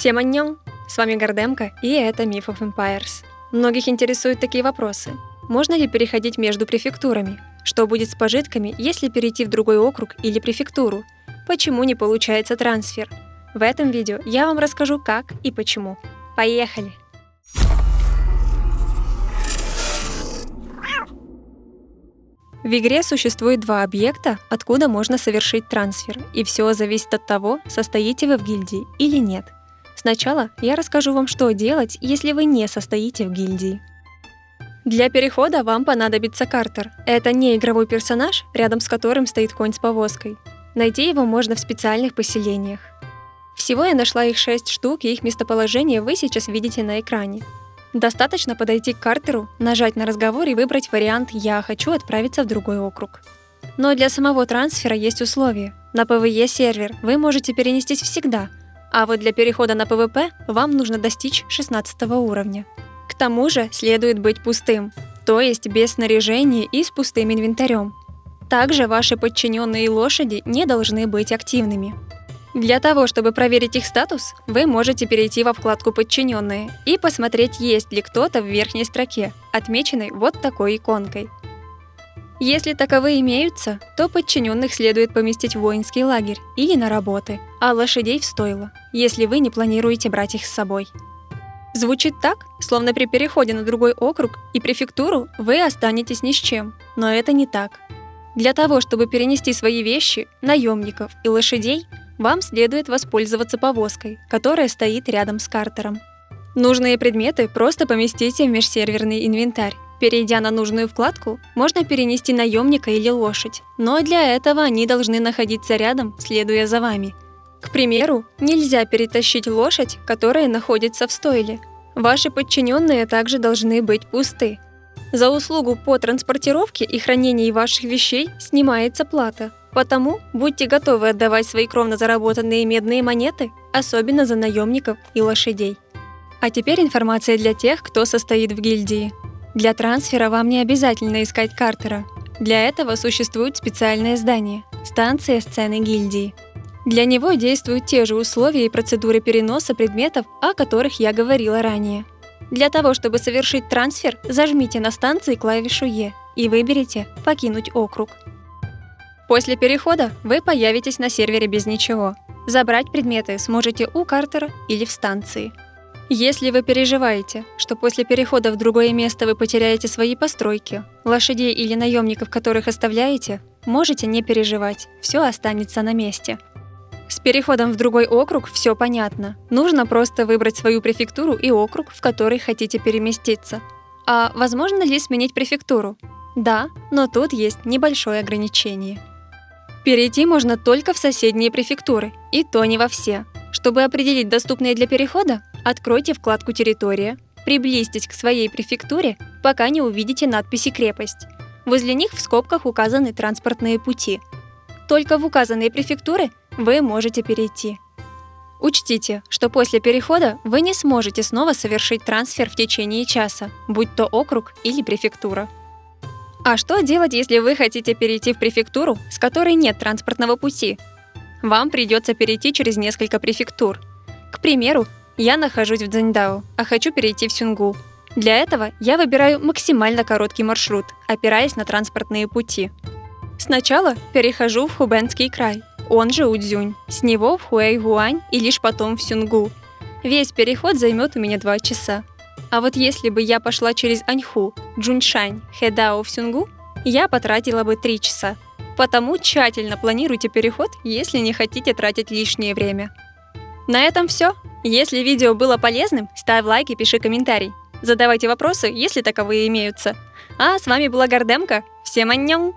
Всем аньон! С вами Гардемка, и это Myth of Empires. Многих интересуют такие вопросы. Можно ли переходить между префектурами? Что будет с пожитками, если перейти в другой округ или префектуру? Почему не получается трансфер? В этом видео я вам расскажу, как и почему. Поехали! В игре существует два объекта, откуда можно совершить трансфер, и все зависит от того, состоите вы в гильдии или нет. Сначала я расскажу вам, что делать, если вы не состоите в гильдии. Для перехода вам понадобится картер. Это не игровой персонаж, рядом с которым стоит конь с повозкой. Найти его можно в специальных поселениях. Всего я нашла их 6 штук, и их местоположение вы сейчас видите на экране. Достаточно подойти к картеру, нажать на разговор и выбрать вариант «Я хочу отправиться в другой округ». Но для самого трансфера есть условия. На PvE сервер вы можете перенестись всегда, а вот для перехода на PvP вам нужно достичь 16 уровня. К тому же следует быть пустым, то есть без снаряжения и с пустым инвентарем. Также ваши подчиненные лошади не должны быть активными. Для того, чтобы проверить их статус, вы можете перейти во вкладку «Подчиненные» и посмотреть, есть ли кто-то в верхней строке, отмеченной вот такой иконкой. Если таковые имеются, то подчиненных следует поместить в воинский лагерь или на работы, а лошадей в стойло, если вы не планируете брать их с собой. Звучит так, словно при переходе на другой округ и префектуру вы останетесь ни с чем, но это не так. Для того, чтобы перенести свои вещи, наемников и лошадей, вам следует воспользоваться повозкой, которая стоит рядом с картером. Нужные предметы просто поместите в межсерверный инвентарь. Перейдя на нужную вкладку, можно перенести наемника или лошадь, но для этого они должны находиться рядом, следуя за вами. К примеру, нельзя перетащить лошадь, которая находится в стойле. Ваши подчиненные также должны быть пусты. За услугу по транспортировке и хранении ваших вещей снимается плата. Потому будьте готовы отдавать свои кровно заработанные медные монеты, особенно за наемников и лошадей. А теперь информация для тех, кто состоит в гильдии. Для трансфера вам не обязательно искать картера. Для этого существует специальное здание – станция сцены гильдии. Для него действуют те же условия и процедуры переноса предметов, о которых я говорила ранее. Для того, чтобы совершить трансфер, зажмите на станции клавишу «Е» и выберите «Покинуть округ». После перехода вы появитесь на сервере без ничего. Забрать предметы сможете у картера или в станции. Если вы переживаете, что после перехода в другое место вы потеряете свои постройки, лошадей или наемников, которых оставляете, можете не переживать, все останется на месте. С переходом в другой округ все понятно. Нужно просто выбрать свою префектуру и округ, в который хотите переместиться. А возможно ли сменить префектуру? Да, но тут есть небольшое ограничение. Перейти можно только в соседние префектуры, и то не во все. Чтобы определить доступные для перехода, откройте вкладку «Территория», приблизьтесь к своей префектуре, пока не увидите надписи «Крепость». Возле них в скобках указаны транспортные пути. Только в указанные префектуры вы можете перейти. Учтите, что после перехода вы не сможете снова совершить трансфер в течение часа, будь то округ или префектура. А что делать, если вы хотите перейти в префектуру, с которой нет транспортного пути? Вам придется перейти через несколько префектур. К примеру, я нахожусь в Цзиньдао, а хочу перейти в Сюнгу. Для этого я выбираю максимально короткий маршрут, опираясь на транспортные пути. Сначала перехожу в Хубэнский край, он же Удзюнь, с него в Хуэйгуань и лишь потом в Сюнгу. Весь переход займет у меня 2 часа. А вот если бы я пошла через Аньху, Джуньшань, Хэдао в Сюнгу, я потратила бы 3 часа. Потому тщательно планируйте переход, если не хотите тратить лишнее время. На этом все. Если видео было полезным, ставь лайк и пиши комментарий. Задавайте вопросы, если таковые имеются. А с вами была Гардемка. Всем аньон!